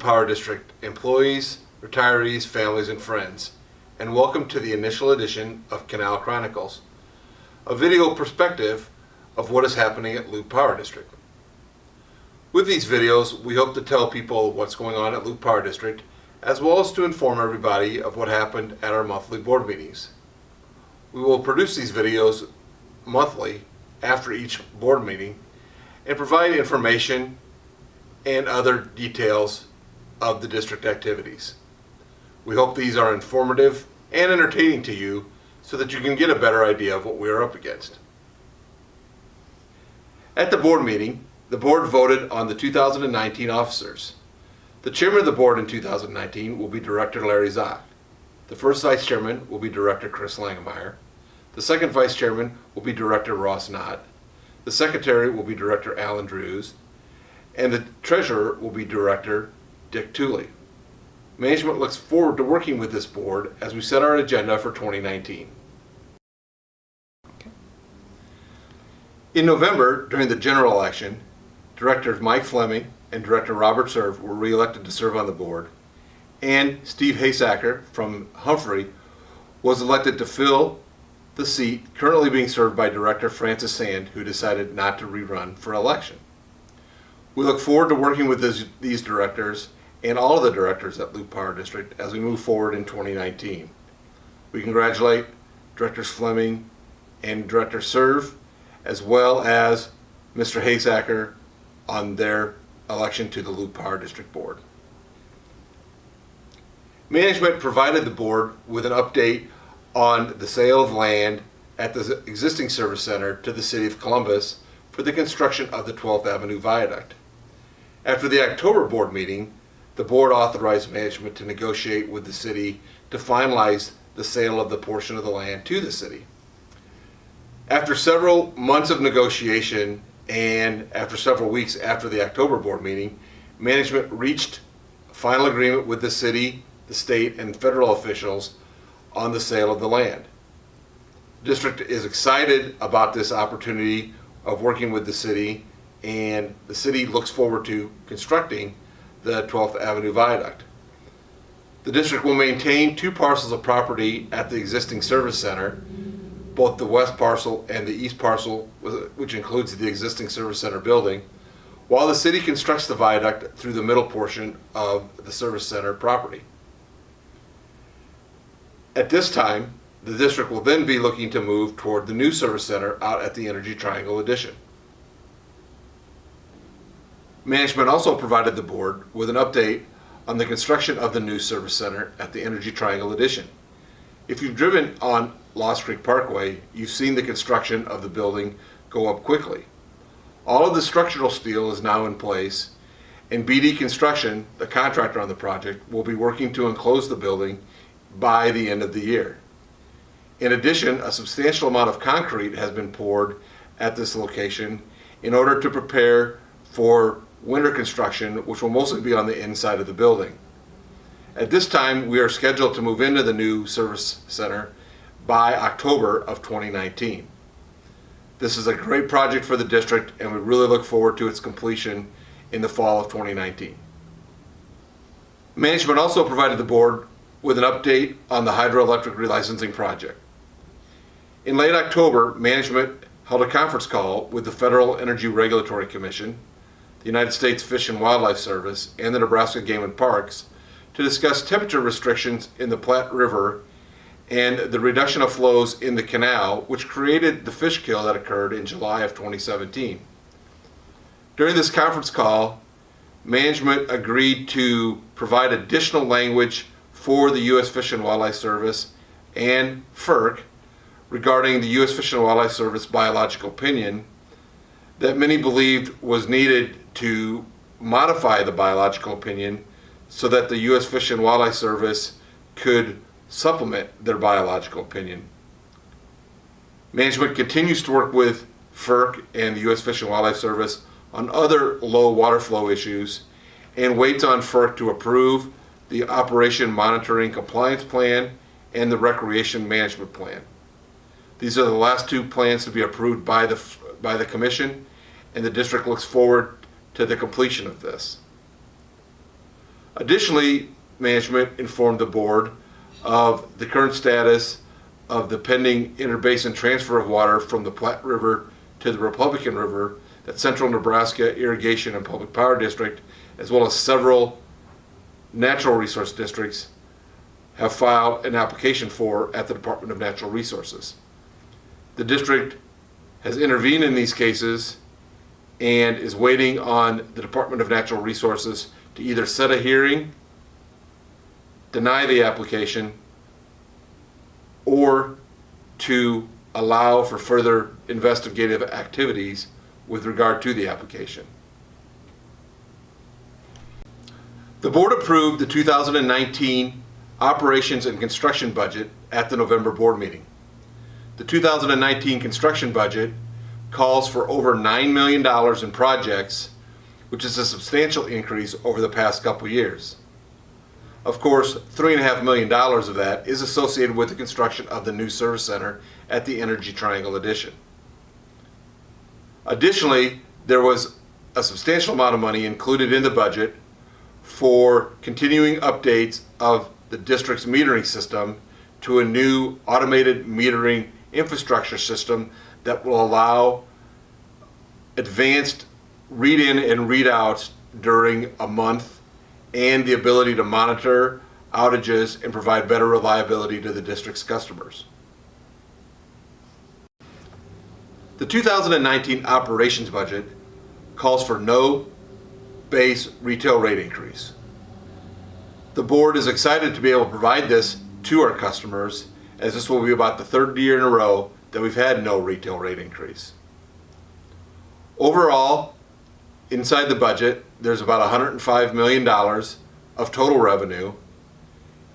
Power District employees, retirees, families, and friends, and welcome to the initial edition of Canal Chronicles, a video perspective of what is happening at Loup Power District. With these videos, we hope to tell people what's going on at Loup Power District, as well as to inform everybody of what happened at our monthly board meetings. We will produce these videos monthly after each board meeting and provide information and other details of the district activities. We hope these are informative and entertaining to you so that you can get a better idea of what we are up against. At the board meeting, the board voted on the 2019 officers. The chairman of the board in 2019 will be Director Larry Zock. The first vice chairman will be Director Chris Langemeyer. The second vice chairman will be Director Ross Knott. The secretary will be Director Alan Drews. And the treasurer will be Director Dick Tooley. Management looks forward to working with this board as we set our agenda for 2019. In November, during the general election, Directors Mike Fleming and Director Robert Serve were re-elected to serve on the board, and Steve Haysacker from Humphrey was elected to fill the seat currently being served by Director Francis Sand, who decided not to rerun for election. We look forward to working with these directors and all of the directors at Loup Power District as we move forward in 2019. We congratulate Directors Fleming and Director Serve, as well as Mr. Haysacker on their election to the Loup Power District Board. Management provided the board with an update on the sale of land at the existing service center to the City of Columbus for the construction of the 12th Avenue Viaduct. After the October board meeting, the board authorized management to negotiate with the city to finalize the sale of the portion of the land to the city. After several months of negotiation and after several weeks after the October board meeting, management reached a final agreement with the city, the state, and federal officials on the sale of the land. The district is excited about this opportunity of working with the city, and the city looks forward to constructing the 12th Avenue Viaduct. The district will maintain two parcels of property at the existing service center, both the west parcel and the east parcel, which includes the existing service center building, while the city constructs the viaduct through the middle portion of the service center property. At this time, the district will then be looking to move toward the new service center out at the Energy Triangle Addition. Management also provided the board with an update on the construction of the new service center at the Energy Triangle Addition. If you've driven on Lost Creek Parkway, you've seen the construction of the building go up quickly. All of the structural steel is now in place, and BD Construction, the contractor on the project, will be working to enclose the building by the end of the year. In addition, a substantial amount of concrete has been poured at this location in order to prepare for winter construction, which will mostly be on the inside of the building. At this time, we are scheduled to move into the new service center by October of 2019. This is a great project for the district, and we really look forward to its completion in the fall of 2019. Management also provided the board with an update on the Hydroelectric Relicensing project. In late October, management held a conference call with the Federal Energy Regulatory Commission, the United States Fish and Wildlife Service, and the Nebraska Game and Parks to discuss temperature restrictions in the Platte River and the reduction of flows in the canal, which created the fish kill that occurred in July of 2017. During this conference call, management agreed to provide additional language for the U.S. Fish and Wildlife Service and FERC regarding the U.S. Fish and Wildlife Service biological opinion that many believed was needed to modify the biological opinion so that the U.S. Fish and Wildlife Service could supplement their biological opinion. Management continues to work with FERC and the U.S. Fish and Wildlife Service on other low water flow issues and waits on FERC to approve the Operation Monitoring Compliance Plan and the Recreation Management Plan. These are the last two plans to be approved by the Commission, and the district looks forward to the completion of this. Additionally, management informed the board of the current status of the pending interbasin transfer of water from the Platte River to the Republican River that Central Nebraska Irrigation and Public Power District, as well as several natural resource districts, have filed an application for at the Department of Natural Resources. The district has intervened in these cases and is waiting on the Department of Natural Resources to either set a hearing, deny the application, or to allow for further investigative activities with regard to the application. The board approved the 2019 operations and construction budget at the November board meeting. The 2019 construction budget calls for over $9 million in projects, which is a substantial increase over the past couple years. Of course, $3.5 million of that is associated with the construction of the new service center at the Energy Triangle Addition. Additionally, there was a substantial amount of money included in the budget for continuing updates of the district's metering system to a new automated metering infrastructure system that will allow advanced read-in and read-outs during a month, and the ability to monitor outages and provide better reliability to the district's customers. The 2019 operations budget calls for no base retail rate increase. The board is excited to be able to provide this to our customers, as this will be about the third year in a row that we've had no retail rate increase. Overall, inside the budget, there's about $105 million of total revenue,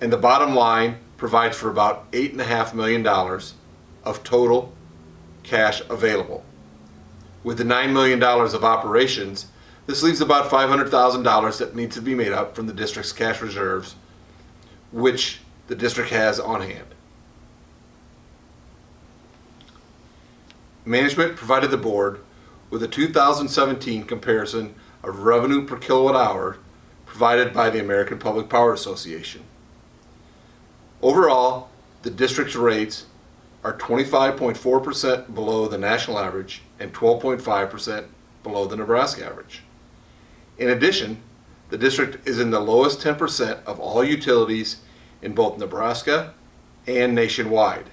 and the bottom line provides for about $8.5 million of total cash available. With the $9 million of operations, this leaves about $500,000 that needs to be made up from the district's cash reserves, which the district has on hand. Management provided the board with a 2017 comparison of revenue per kilowatt hour provided by the American Public Power Association. Overall, the district's rates are 25.4% below the national average and 12.5% below the Nebraska average. In addition, the district is in the lowest 10% of all utilities in both Nebraska and nationwide.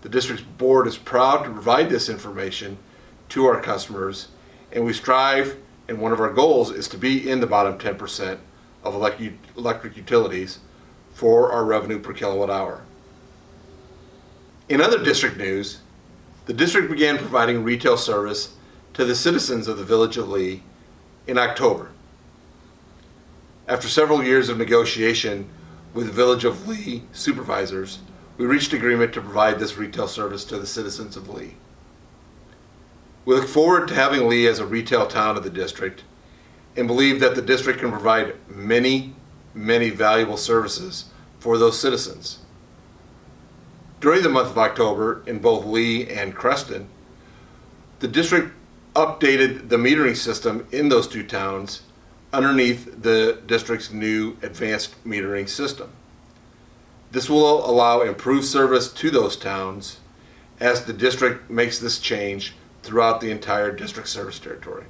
The district's board is proud to provide this information to our customers, and we strive, and one of our goals is to be in the bottom 10% of electric utilities for our revenue per kilowatt hour. In other district news, the district began providing retail service to the citizens of the village of Leigh in October. After several years of negotiation with the village of Leigh supervisors, we reached agreement to provide this retail service to the citizens of Leigh. We look forward to having Leigh as a retail town of the district and believe that the district can provide many, many valuable services for those citizens. During the month of October, in both Leigh and Creston, the district updated the metering system in those two towns underneath the district's new advanced metering system. This will allow improved service to those towns as the district makes this change throughout the entire district service territory.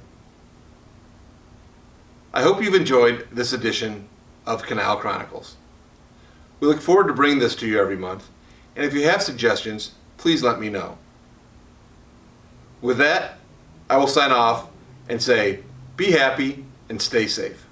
I hope you've enjoyed this edition of Canal Chronicles. We look forward to bringing this to you every month, and if you have suggestions, please let me know. With that, I will sign off and say, be happy and stay safe.